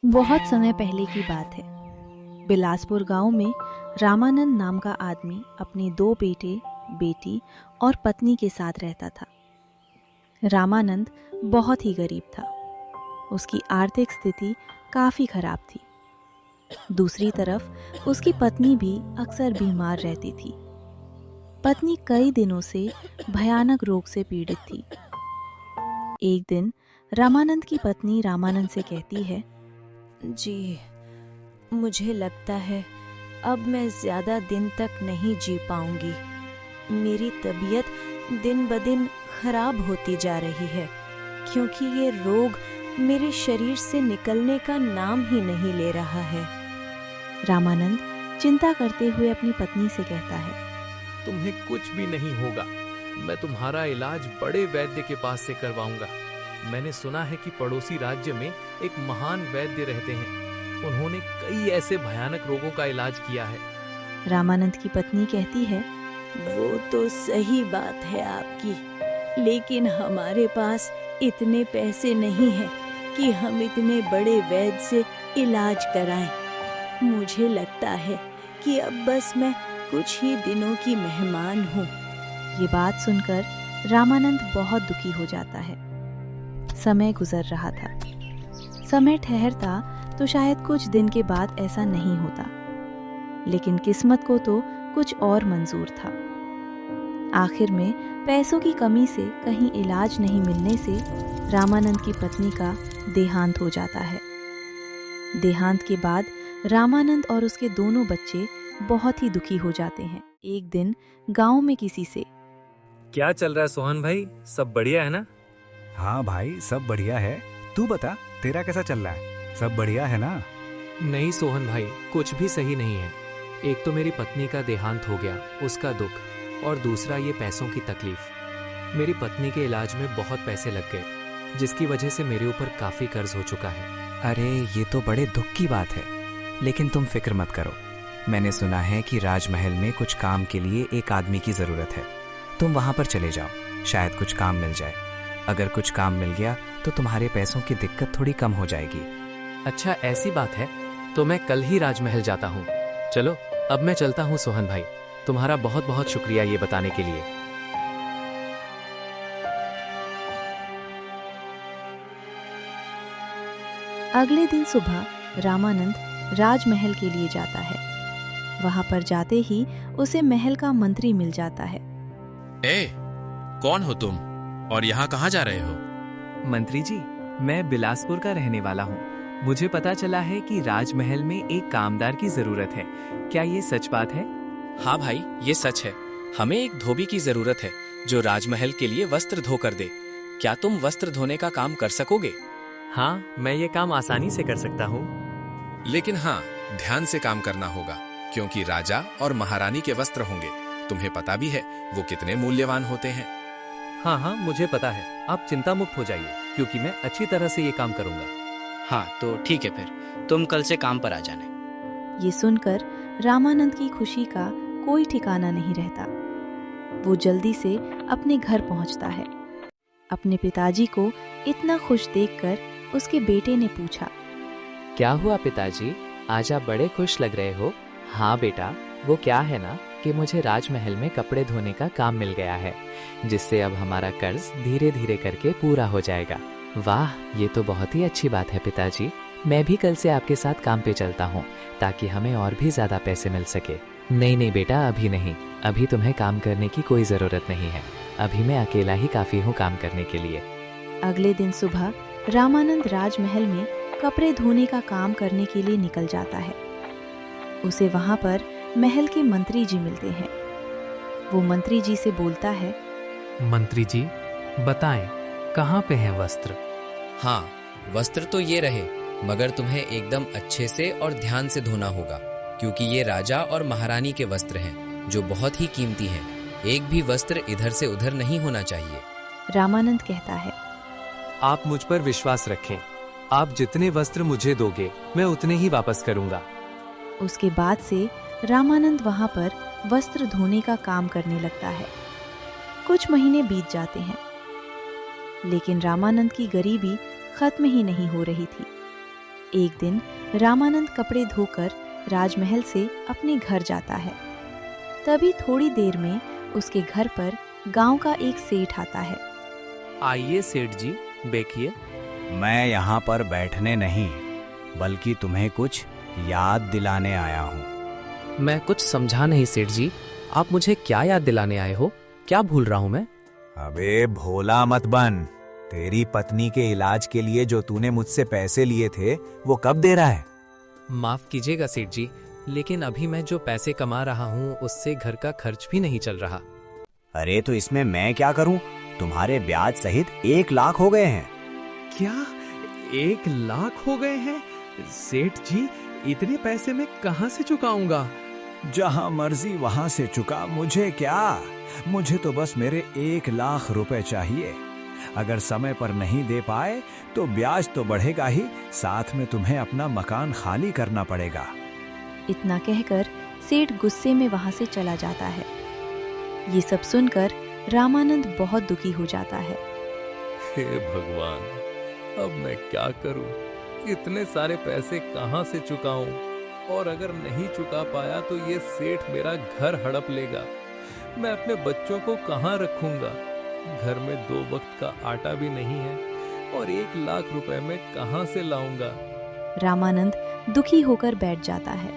बहुत समय पहले की बात है। बिलासपुर गांव में रामानंद नाम का आदमी अपने दो बेटे, बेटी और पत्नी के साथ रहता था। रामानंद बहुत ही गरीब था। उसकी आर्थिक स्थिति काफी खराब थी। दूसरी तरफ उसकी पत्नी भी अक्सर बीमार रहती थी। पत्नी कई दिनों से भयानक रोग से पीड़ित थी। एक दिन रामानंद की पत्नी रामानंद से कहती है, जी, मुझे लगता है अब मैं ज़्यादा दिन तक नहीं जी पाऊंगी। मेरी तबीयत दिन ब दिन खराब होती जा रही है क्योंकि ये रोग मेरे शरीर से निकलने का नाम ही नहीं ले रहा है। रामानंद चिंता करते हुए अपनी पत्नी से कहता है, तुम्हें कुछ भी नहीं होगा। मैं तुम्हारा इलाज बड़े वैद्य के पास से करवाऊंगा। मैंने सुना है कि पड़ोसी राज्य में एक महान वैद्य रहते हैं। उन्होंने कई ऐसे भयानक रोगों का इलाज किया है। रामानंद की पत्नी कहती है, वो तो सही बात है आपकी, लेकिन हमारे पास इतने पैसे नहीं हैं कि हम इतने बड़े वैद्य से इलाज कराएं। मुझे लगता है कि अब बस मैं कुछ ही दिनों की मेहमान हूँ। ये बात सुनकर रामानंद बहुत दुखी हो जाता है। समय गुजर रहा था। समय ठहरता तो शायद कुछ दिन के बाद ऐसा नहीं होता, लेकिन किस्मत को तो कुछ और मंजूर था। आखिर में पैसों की कमी से कहीं इलाज नहीं मिलने से रामानंद की पत्नी का देहांत हो जाता है। देहांत के बाद रामानंद और उसके दोनों बच्चे बहुत ही दुखी हो जाते हैं। एक दिन गांव में किसी से, क्या चल रहा है सोहन भाई, सब बढ़िया है ना? हाँ भाई, सब बढ़िया है। तू बता, तेरा कैसा चल रहा है? सब बढ़िया है ना? नहीं सोहन भाई, कुछ भी सही नहीं है। एक तो मेरी पत्नी का देहांत हो गया, उसका दुख, और दूसरा ये पैसों की तकलीफ। मेरी पत्नी के इलाज में बहुत पैसे लग गए, जिसकी वजह से मेरे ऊपर काफी कर्ज हो चुका है। अरे ये तो बड़े दुख की बात है, लेकिन तुम फिक्र मत करो। मैंने सुना है कि राजमहल में कुछ काम के लिए एक आदमी की जरूरत है। तुम वहां पर चले जाओ, शायद कुछ काम मिल जाए। अगर कुछ काम मिल गया तो तुम्हारे पैसों की दिक्कत थोड़ी कम हो जाएगी। अच्छा ऐसी बात है, तो मैं कल ही राजमहल जाता हूँ। चलो अब मैं चलता हूँ सोहन भाई, तुम्हारा बहुत बहुत शुक्रिया ये बताने के लिए। अगले दिन सुबह रामानंद राजमहल के लिए जाता है। वहां पर जाते ही उसे महल का मंत्री मिल जाता है। ए, कौन हो तुम और यहाँ कहाँ जा रहे हो? मंत्री जी, मैं बिलासपुर का रहने वाला हूँ। मुझे पता चला है कि राजमहल में एक कामदार की जरूरत है। क्या ये सच बात है? हाँ भाई, ये सच है। हमें एक धोबी की जरूरत है जो राजमहल के लिए वस्त्र धो कर दे। क्या तुम वस्त्र धोने का काम कर सकोगे? हाँ, मैं ये काम आसानी से कर सकता हूँ। लेकिन हाँ, ध्यान से काम करना होगा क्योंकि राजा और महारानी के वस्त्र होंगे। तुम्हें पता भी है वो कितने मूल्यवान होते हैं। हाँ हाँ, मुझे पता है। आप चिंता मुक्त हो जाइए क्योंकि मैं अच्छी तरह से ये काम करूंगा। हाँ तो ठीक है, फिर तुम कल से काम पर आ जाना। ये सुनकर रामानंद की खुशी का कोई ठिकाना नहीं रहता। वो जल्दी से अपने घर पहुंचता है। अपने पिताजी को इतना खुश देखकर उसके बेटे ने पूछा, क्या हुआ पिताजी, आज आप बड़े खुश लग रहे हो? हाँ बेटा, वो क्या है ना कि मुझे राजमहल में कपड़े धोने का काम मिल गया है, जिससे अब हमारा कर्ज धीरे धीरे करके पूरा हो जाएगा। वाह, ये तो बहुत ही अच्छी बात है पिताजी। मैं भी कल से आपके साथ काम पे चलता हूँ ताकि हमें और भी ज्यादा पैसे मिल सके। नहीं नहीं बेटा, अभी नहीं। अभी तुम्हें काम करने की कोई जरूरत नहीं है। अभी मैं अकेला ही काफी हूँ काम करने के लिए। अगले दिन सुबह रामानंद राजमहल में कपड़े धोने का काम करने के लिए निकल जाता है। उसे वहां पर महल के मंत्री जी मिलते हैं। वो मंत्री जी से बोलता है, मंत्री जी बताएं, कहाँ पे हैं वस्त्र? हाँ, वस्त्र तो ये रहे, मगर तुम्हें एकदम अच्छे से और ध्यान से धोना होगा क्योंकि ये राजा और महारानी के वस्त्र हैं जो बहुत ही कीमती हैं। एक भी वस्त्र इधर से उधर नहीं होना चाहिए। रामानंद कहता है, आप मुझ पर विश्वास रखें। आप जितने वस्त्र मुझे दोगे मैं उतने ही वापस करूंगा। उसके बाद से रामानंद वहां पर वस्त्र धोने का काम करने लगता है। कुछ महीने बीत जाते हैं, लेकिन रामानंद की गरीबी खत्म ही नहीं हो रही थी। एक दिन रामानंद कपड़े धोकर राजमहल से अपने घर जाता है। तभी थोड़ी देर में उसके घर पर गांव का एक सेठ आता है। आइए सेठ जी, बैठिए। मैं यहाँ पर बैठने नहीं, बल्कि तुम्हें कुछ याद दिलाने आया हूँ। मैं कुछ समझा नहीं सेठ जी, आप मुझे क्या याद दिलाने आए हो? क्या भूल रहा हूँ मैं? अबे भोला मत बन। तेरी पत्नी के इलाज के लिए जो तूने मुझसे पैसे लिए थे वो कब दे रहा है? माफ कीजिएगा सेठ जी, लेकिन अभी मैं जो पैसे कमा रहा हूँ उससे घर का खर्च भी नहीं चल रहा। अरे तो इसमें मैं क्या करूं? तुम्हारे ब्याज सहित 1 लाख हो गए हैं। क्या 1 लाख हो गए हैं? सेठ जी, इतने पैसे मैं कहाँ से चुकाऊंगा? जहां मर्जी वहां से चुका, मुझे क्या। मुझे तो बस मेरे 1 लाख रुपए चाहिए। अगर समय पर नहीं दे पाए तो ब्याज तो बढ़ेगा ही, साथ में तुम्हें अपना मकान खाली करना पड़ेगा। इतना कहकर सेठ गुस्से में वहां से चला जाता है। ये सब सुनकर रामानंद बहुत दुखी हो जाता है। हे भगवान, अब मैं क्या करूं? इतने सारे पैसे कहां से चुकाऊं? और अगर नहीं चुका पाया तो ये सेठ मेरा घर हड़प लेगा। मैं अपने बच्चों को कहां रखूंगा? घर में 2 वक्त का आटा भी नहीं है और 1 लाख रुपए मैं कहां से लाऊंगा? रामानंद दुखी होकर बैठ जाता है।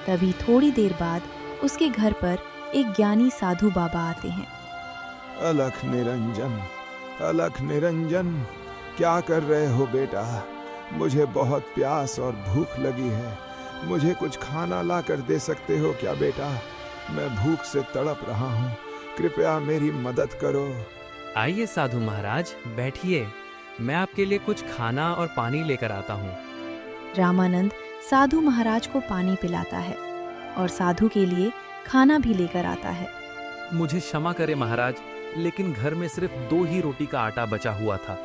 तभी थोड़ी देर बाद उसके घर पर एक ज्ञानी साधु बाबा आते हैं। अलख निरंजन, अलख निरंजन, क्या कर रहे हो बेटा? मुझे बहुत प्यास और भूख लगी है। मुझे कुछ खाना ला कर दे सकते हो क्या बेटा? मैं भूख से तड़प रहा हूँ, कृपया मेरी मदद करो। आइए साधु महाराज, बैठिए। मैं आपके लिए कुछ खाना और पानी लेकर आता हूँ। रामानंद साधु महाराज को पानी पिलाता है और साधु के लिए खाना भी लेकर आता है। मुझे क्षमा करें महाराज, लेकिन घर में सिर्फ 2 ही रोटी का आटा बचा हुआ था।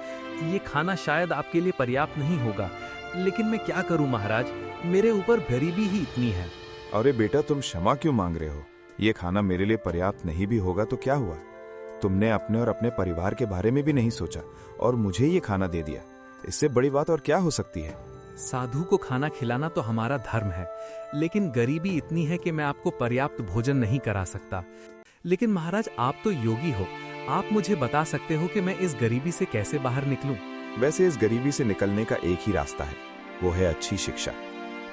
ये खाना शायद आपके लिए पर्याप्त नहीं होगा, लेकिन मैं क्या करूं महाराज, मेरे ऊपर गरीबी ही इतनी है। अरे बेटा, तुम क्षमा क्यों मांग रहे हो? ये खाना मेरे लिए पर्याप्त नहीं भी होगा तो क्या हुआ? तुमने अपने और अपने परिवार के बारे में भी नहीं सोचा और मुझे ये खाना दे दिया। इससे बड़ी बात और क्या हो सकती है? साधु को खाना खिलाना तो हमारा धर्म है, लेकिन गरीबी इतनी है कि मैं आपको पर्याप्त भोजन नहीं करा सकता। लेकिन महाराज, आप तो योगी हो, आप मुझे बता सकते हो कि मैं इस गरीबी से कैसे बाहर निकलूं? वैसे इस गरीबी से निकलने का एक ही रास्ता है, वो है अच्छी शिक्षा।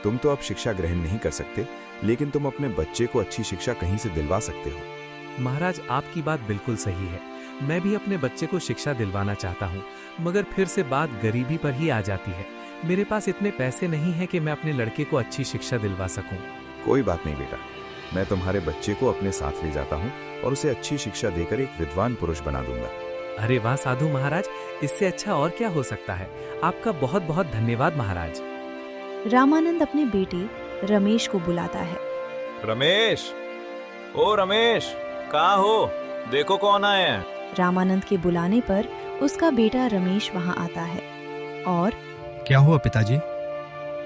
तुम तो अब शिक्षा ग्रहण नहीं कर सकते, लेकिन तुम अपने बच्चे को अच्छी शिक्षा कहीं से दिलवा सकते हो। महाराज, आपकी बात बिल्कुल सही है। मैं भी अपने बच्चे को शिक्षा दिलवाना चाहता हूँ, मगर फिर से बात गरीबी पर ही आ जाती है। मेरे पास इतने पैसे नहीं हैं कि मैं अपने लड़के को अच्छी शिक्षा दिलवा सकूं। कोई बात नहीं बेटा, मैं तुम्हारे बच्चे को अपने साथ ले जाता हूँ और उसे अच्छी शिक्षा देकर एक विद्वान पुरुष बना दूंगा। अरे वाह साधु महाराज, इससे अच्छा और क्या हो सकता है। आपका बहुत बहुत धन्यवाद महाराज। रामानंद अपने बेटे रमेश को बुलाता है। रमेश, ओ रमेश, कहाँ हो? देखो कौन आए हैं। रामानंद के बुलाने पर उसका बेटा रमेश वहां आता है और क्या हुआ पिताजी,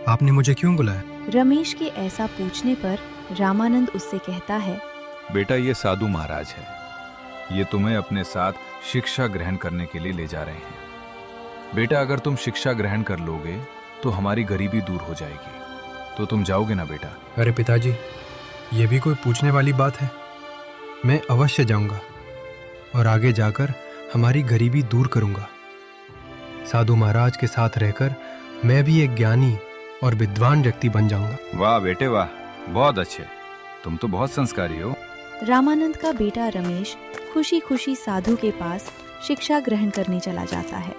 आपने मुझे क्यों बुलाया? रमेश के ऐसा पूछने पर रामानंद उससे कहता है, बेटा ये साधु महाराज है, ये तुम्हें अपने साथ शिक्षा ग्रहण करने के लिए ले जा रहे हैं। बेटा अगर तुम शिक्षा ग्रहण कर लोगे तो हमारी गरीबी दूर हो जाएगी, तो तुम जाओगे ना बेटा? अरे पिताजी, ये भी कोई पूछने वाली बात है? मैं अवश्य जाऊंगा और आगे जाकर हमारी गरीबी दूर करूंगा। साधु महाराज के साथ रहकर मैं भी एक ज्ञानी और विद्वान व्यक्ति बन जाऊंगा। वाह बेटे वाह, बहुत अच्छे, तुम तो बहुत संस्कारी हो। रामानंद का बेटा रमेश खुशी खुशी साधु के पास शिक्षा ग्रहण करने चला जाता है।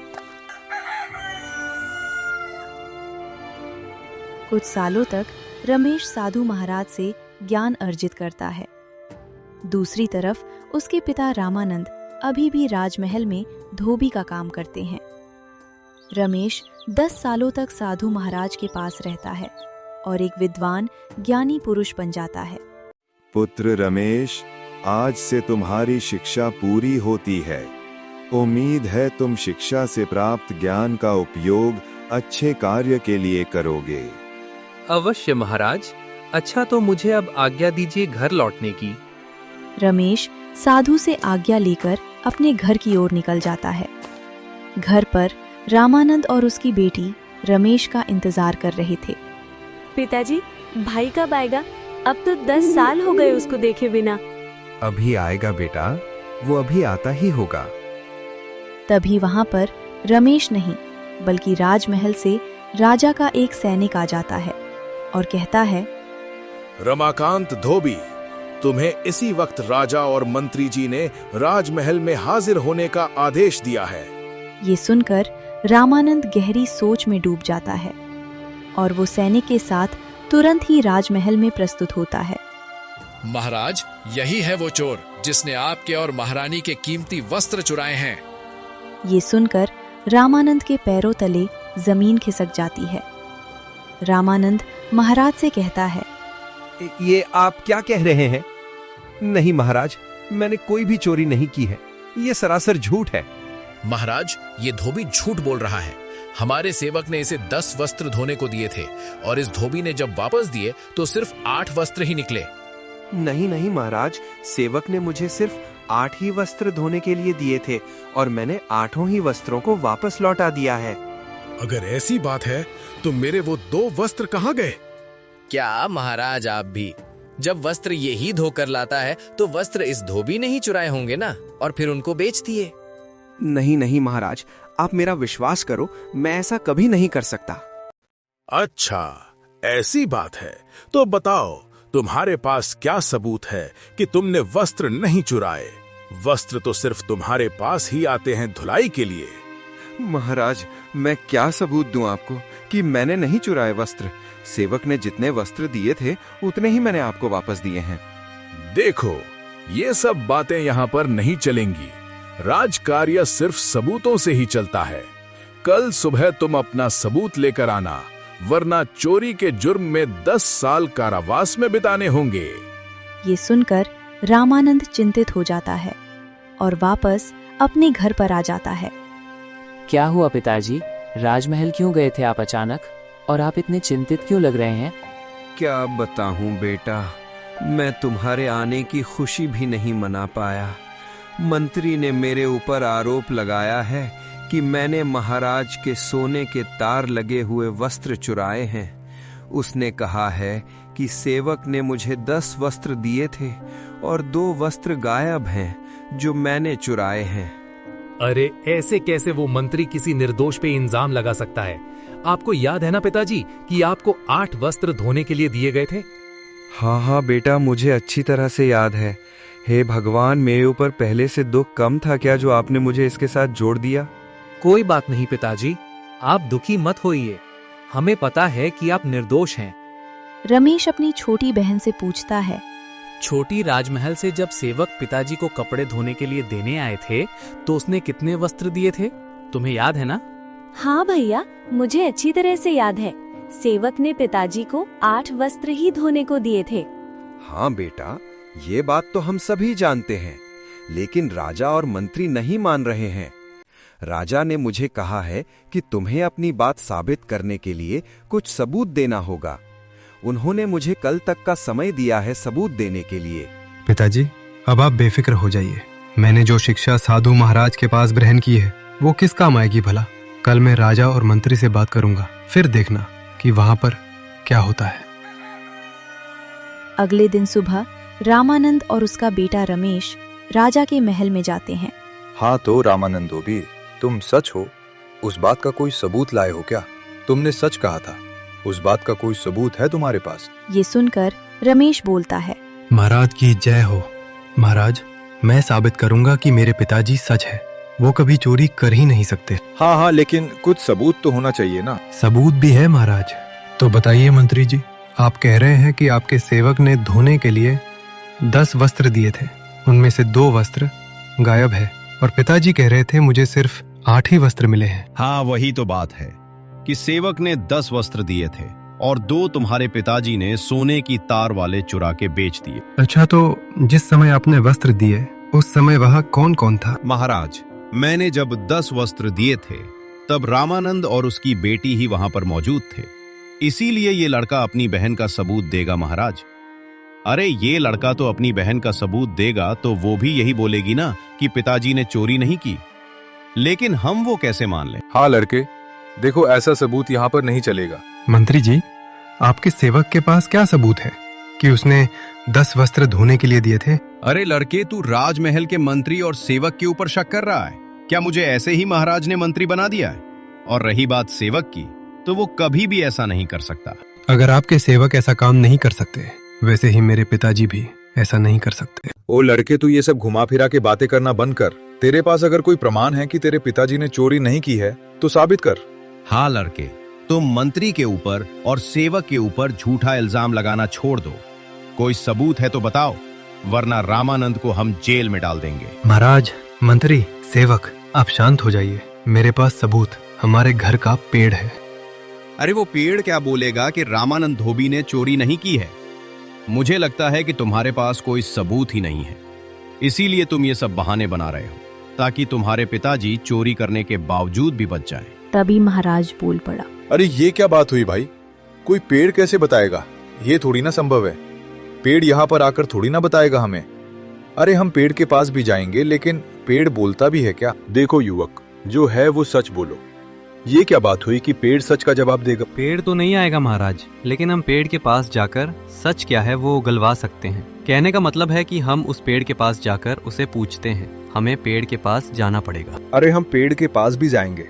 कुछ सालों तक रमेश साधु महाराज से ज्ञान अर्जित करता है। दूसरी तरफ उसके पिता रामानंद अभी भी राजमहल में धोबी का काम करते हैं। रमेश 10 सालों तक साधु महाराज के पास रहता है और एक विद्वान ज्ञानी पुरुष बन जाता है। पुत्र रमेश, आज से तुम्हारी शिक्षा पूरी होती है। उम्मीद है तुम शिक्षा से प्राप्त ज्ञान का उपयोग अच्छे कार्य के लिए करोगे। अवश्य महाराज। अच्छा, तो मुझे अब आज्ञा दीजिए घर लौटने की। रमेश साधु से आज्ञा लेकर अपने घर की ओर निकल जाता है। घर पर रामानंद और उसकी बेटी रमेश का इंतजार कर रहे थे। पिताजी, भाई कब आएगा? अब तो 10 साल हो गए उसको देखे बिना। अभी आएगा बेटा, वो अभी आता ही होगा। तभी वहां पर रमेश नहीं बल्कि राजमहल से राजा का एक सैनिक आ जाता है और कहता है, रमाकांत धोबी, तुम्हें इसी वक्त राजा और मंत्री जी ने राजमहल में हाजिर होने का आदेश दिया है। ये सुनकर रामानंद गहरी सोच में डूब जाता है और वो सैनिक के साथ तुरंत ही राजमहल में प्रस्तुत होता है। महाराज, यही है वो चोर जिसने आपके और महारानी के कीमती वस्त्र चुराए हैं। ये सुनकर रामानंद के पैरों तले जमीन खिसक जाती है। रामानंद महाराज से कहता है, ये आप क्या कह रहे हैं? नहीं महाराज, मैंने कोई भी चोरी नहीं की है, ये सरासर झूठ है। महाराज, ये धोबी झूठ बोल रहा है। हमारे सेवक ने इसे 10 वस्त्र धोने को दिए थे और इस धोबी ने जब वापस दिए तो सिर्फ 8 वस्त्र ही निकले। नहीं नहीं महाराज, सेवक ने मुझे सिर्फ 8 ही वस्त्र धोने के लिए दिए थे और मैंने 8 ही वस्त्रों को वापस लौटा दिया है। अगर ऐसी बात है तो मेरे वो 2 वस्त्र कहाँ गए? क्या महाराज, आप भी जब वस्त्र ये ही धोकर लाता है तो वस्त्र इस धोबी ने ही चुराए होंगे ना, और फिर उनको बेच दिए। नहीं नहीं महाराज, आप मेरा विश्वास करो, मैं ऐसा कभी नहीं कर सकता। अच्छा, ऐसी बात है तो बताओ, तुम्हारे पास क्या सबूत है कि तुमने वस्त्र नहीं चुराए? वस्त्र तो सिर्फ तुम्हारे पास ही आते हैं धुलाई के लिए। महाराज, मैं क्या सबूत दूं आपको कि मैंने नहीं चुराए वस्त्र? सेवक ने जितने वस्त्र दिए थे उतने ही मैंने आपको वापस दिए हैं। देखो, ये सब बातें यहाँ पर नहीं चलेंगी। राजकार्य सिर्फ सबूतों से ही चलता है। कल सुबह तुम अपना सबूत लेकर आना, वरना चोरी के जुर्म में 10 साल कारावास में बिताने होंगे। ये सुनकर रामानंद चिंतित हो जाता है और वापस अपने घर पर आ जाता है। क्या हुआ पिताजी? राजमहल क्यों गए थे आप अचानक, और आप इतने चिंतित क्यों लग रहे हैं? क्या बताऊं बेटा, मैं तुम्हारे आने की खुशी भी नहीं मना पाया। मंत्री ने मेरे ऊपर आरोप लगाया है कि मैंने महाराज के सोने के तार लगे हुए वस्त्र चुराए हैं। उसने कहा है कि सेवक ने मुझे 10 वस्त्र दिए थे और 2 वस्त्र गायब हैं जो मैंने चुराए हैं। अरे ऐसे कैसे वो मंत्री किसी निर्दोष पे इल्जाम लगा सकता है? आपको याद है ना पिताजी कि आपको 8 वस्त्र धोने के लिए दिए गए थे? हाँ बेटा, मुझे अच्छी तरह से याद है। हे भगवान, मेरे ऊपर पहले से दुख कम था क्या जो आपने मुझे इसके साथ जोड़ दिया? कोई बात नहीं पिताजी, आप दुखी मत होइए। हमें पता है कि आप निर्दोष हैं। रमेश अपनी छोटी बहन से पूछता है, छोटी, राजमहल से जब सेवक पिताजी को कपड़े धोने के लिए देने आए थे तो उसने कितने वस्त्र दिए थे? तुम्हें याद है ना? हाँ भैया, मुझे अच्छी तरह से याद है। सेवक ने पिताजी को 8 वस्त्र ही धोने को दिए थे। हाँ बेटा, ये बात तो हम सभी जानते हैं, लेकिन राजा और मंत्री नहीं मान रहे हैं। राजा ने मुझे कहा है कि तुम्हें अपनी बात साबित करने के लिए कुछ सबूत देना होगा। उन्होंने मुझे कल तक का समय दिया है सबूत देने के लिए। पिताजी, अब आप बेफिक्र हो जाइए। मैंने जो शिक्षा साधु महाराज के पास ग्रहण की है वो किस काम आएगी भला? कल मैं राजा और मंत्री से बात करूंगा, फिर देखना कि वहां पर क्या होता है। अगले दिन सुबह रामानंद और उसका बेटा रमेश राजा के महल में जाते हैं। हाँ तो रामानंद धोबी, तुम सच हो? उस बात का कोई सबूत लाए हो क्या? तुमने सच कहा था, उस बात का कोई सबूत है तुम्हारे पास? ये सुनकर रमेश बोलता है, महाराज की जय हो। महाराज, मैं साबित करूंगा कि मेरे पिताजी सच है, वो कभी चोरी कर ही नहीं सकते। हाँ, लेकिन कुछ सबूत तो होना चाहिए ना। सबूत भी है महाराज। तो बताइए मंत्री जी, आप कह रहे हैं कि आपके सेवक ने धोने के लिए 10 वस्त्र दिए थे, उनमें से 2 वस्त्र गायब है, और पिताजी कह रहे थे मुझे सिर्फ 8 ही वस्त्र मिले हैं। हाँ, वही तो बात है कि सेवक ने 10 वस्त्र दिए थे और 2 तुम्हारे पिताजी ने सोने की तार वाले चुरा के बेच दिए। अच्छा, तो जिस समय आपने वस्त्र दिए उस समय वहाँ कौन कौन था? महाराज, मैंने जब 10 वस्त्र दिए थे तब रामानंद और उसकी बेटी ही वहां पर मौजूद थे, इसीलिए ये लड़का अपनी बहन का सबूत देगा महाराज। अरे ये लड़का तो अपनी बहन का सबूत देगा तो वो भी यही बोलेगी ना कि पिताजी ने चोरी नहीं की, लेकिन हम वो कैसे मान लें? हाँ लड़के, देखो, ऐसा सबूत यहाँ पर नहीं चलेगा। मंत्री जी, आपके सेवक के पास क्या सबूत है कि उसने 10 वस्त्र धोने के लिए दिए थे? अरे लड़के, तू राजमहल के मंत्री और सेवक के ऊपर शक कर रहा है क्या? मुझे ऐसे ही महाराज ने मंत्री बना दिया है? और रही बात सेवक की, तो वो कभी भी ऐसा नहीं कर सकता। अगर आपके सेवक ऐसा काम नहीं कर सकते, वैसे ही मेरे पिताजी भी ऐसा नहीं कर सकते। ओ लड़के, तू ये सब घुमा फिरा के बातें करना बंद कर। तेरे पास अगर कोई प्रमाण है कि तेरे पिताजी ने चोरी नहीं की है तो साबित कर। हाँ लड़के, तुम मंत्री के ऊपर और सेवक के ऊपर झूठा इल्जाम लगाना छोड़ दो। कोई सबूत है तो बताओ, वरना रामानंद को हम जेल में डाल देंगे। महाराज, मंत्री, सेवक, आप शांत हो जाइए। मेरे पास सबूत हमारे घर का पेड़ है। अरे वो पेड़ क्या बोलेगा कि रामानंद धोबी ने चोरी नहीं की है? मुझे लगता है कि तुम्हारे पास कोई सबूत ही नहीं है, इसीलिए तुम ये सब बहाने बना रहे हो ताकि तुम्हारे पिताजी चोरी करने के बावजूद भी बच जाएं। तभी महाराज बोल पड़ा। अरे ये क्या बात हुई भाई? कोई पेड़ कैसे बताएगा? ये थोड़ी ना संभव है। पेड़ यहाँ पर आकर थोड़ी ना बताएगा हमें। अरे हम पेड़ के पास भी जाएंगे, लेकिन पेड़ बोलता भी है क्या? देखो युवक, जो है वो सच बोलो। ये क्या बात हुई कि पेड़ सच का जवाब देगा? पेड़ तो नहीं आएगा महाराज, लेकिन हम पेड़ के पास जाकर सच क्या है वो उगलवा सकते हैं। कहने का मतलब है कि हम उस पेड़ के पास जाकर उसे पूछते हैं। हमें पेड़ के पास जाना पड़ेगा। अरे हम पेड़ के पास भी जाएंगे,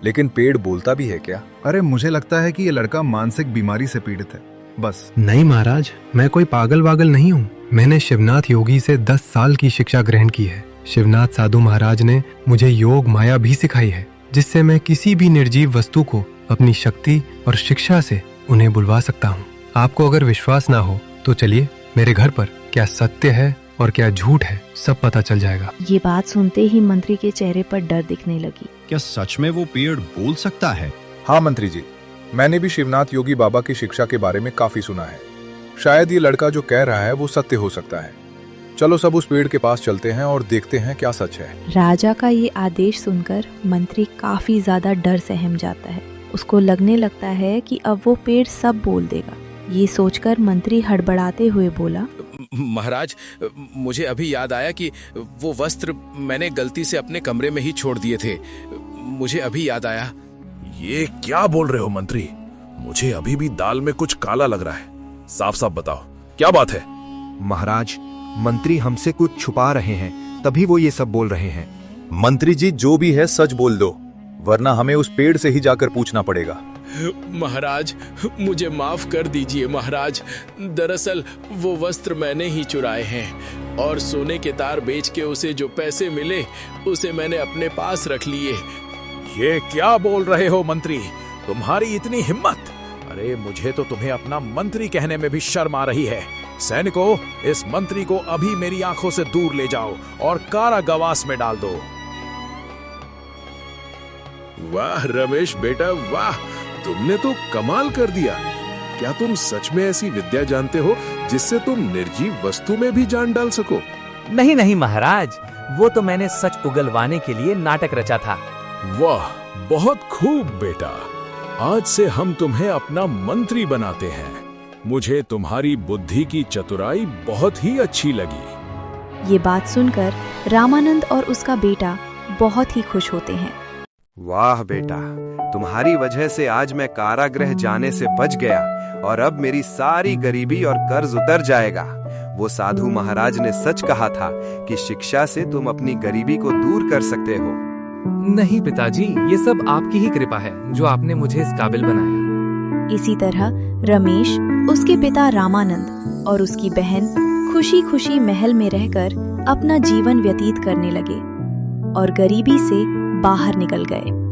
लेकिन पेड़ बोलता भी है क्या? अरे मुझे लगता है कि ये लड़का मानसिक बीमारी से पीड़ित है, बस। नहीं महाराज, मैं कोई पागल वागल नहीं हूँ। मैंने शिवनाथ योगी से 10 साल की शिक्षा ग्रहण की है। शिवनाथ साधु महाराज ने मुझे योग माया भी सिखाई है, जिससे मैं किसी भी निर्जीव वस्तु को अपनी शक्ति और शिक्षा से उन्हें बुलवा सकता हूँ। आपको अगर विश्वास ना हो तो चलिए मेरे घर पर, क्या सत्य है और क्या झूठ है सब पता चल जाएगा। ये बात सुनते ही मंत्री के चेहरे पर डर दिखने लगी। क्या सच में वो पेड़ बोल सकता है? हाँ मंत्री जी, मैंने भी शिवनाथ योगी बाबा की शिक्षा के बारे में काफी सुना है। शायद ये लड़का जो कह रहा है वो सत्य हो सकता है। चलो सब उस पेड़ के पास चलते हैं और देखते हैं क्या सच है। राजा का ये आदेश सुनकर मंत्री काफी ज्यादा डर सहम जाता है। उसको लगने लगता है कि अब वो पेड़ सब बोल देगा। ये सोचकर मंत्री हड़बड़ाते हुए बोला, महाराज, मुझे अभी याद आया कि वो वस्त्र मैंने गलती से अपने कमरे में ही छोड़ दिए थे। मुझे अभी याद आया। ये क्या बोल रहे हो मंत्री? मुझे अभी भी दाल में कुछ काला लग रहा है। साफ साफ बताओ, क्या बात है? महाराज, मंत्री हमसे कुछ छुपा रहे हैं, तभी वो ये सब बोल रहे हैं। मंत्री जी, जो भी है सच बोल दो, वरना हमें उस पेड़ से ही जाकर पूछना पड़ेगा। महाराज, मुझे माफ कर दीजिए महाराज। दरअसल वो वस्त्र मैंने ही चुराए हैं और सोने के तार बेच के उसे जो पैसे मिले उसे मैंने अपने पास रख लिए। ये क्या बोल रहे हो मंत्री? तुम्हारी इतनी हिम्मत! अरे मुझे तो तुम्हें अपना मंत्री कहने में भी शर्म आ रही है। सैनिकों, इस मंत्री को अभी मेरी आंखों से दूर ले जाओ और कारागार में डाल दो। वाह रमेश बेटा, वाह, तुमने तो कमाल कर दिया। क्या तुम सच में ऐसी विद्या जानते हो जिससे तुम निर्जीव वस्तु में भी जान डाल सको? नहीं नहीं महाराज, वो तो मैंने सच उगलवाने के लिए नाटक रचा था। वाह, बहुत खूब बेटा। आज से हम तुम्हें अपना मंत्री बनाते हैं। मुझे तुम्हारी बुद्धि की चतुराई बहुत ही अच्छी लगी। ये बात सुनकर रामानंद और उसका बेटा बहुत ही खुश होते हैं। वाह बेटा, तुम्हारी वजह से आज मैं कारागृह जाने से बच गया और अब मेरी सारी गरीबी और कर्ज उतर जाएगा। वो साधु महाराज ने सच कहा था कि शिक्षा से तुम अपनी गरीबी को दूर कर सकते हो। नहीं पिताजी, ये सब आपकी ही कृपा है जो आपने मुझे इस काबिल बनाया। इसी तरह रमेश, उसके पिता रामानंद और उसकी बहन खुशी खुशी महल में रहकर अपना जीवन व्यतीत करने लगे और गरीबी से बाहर निकल गए।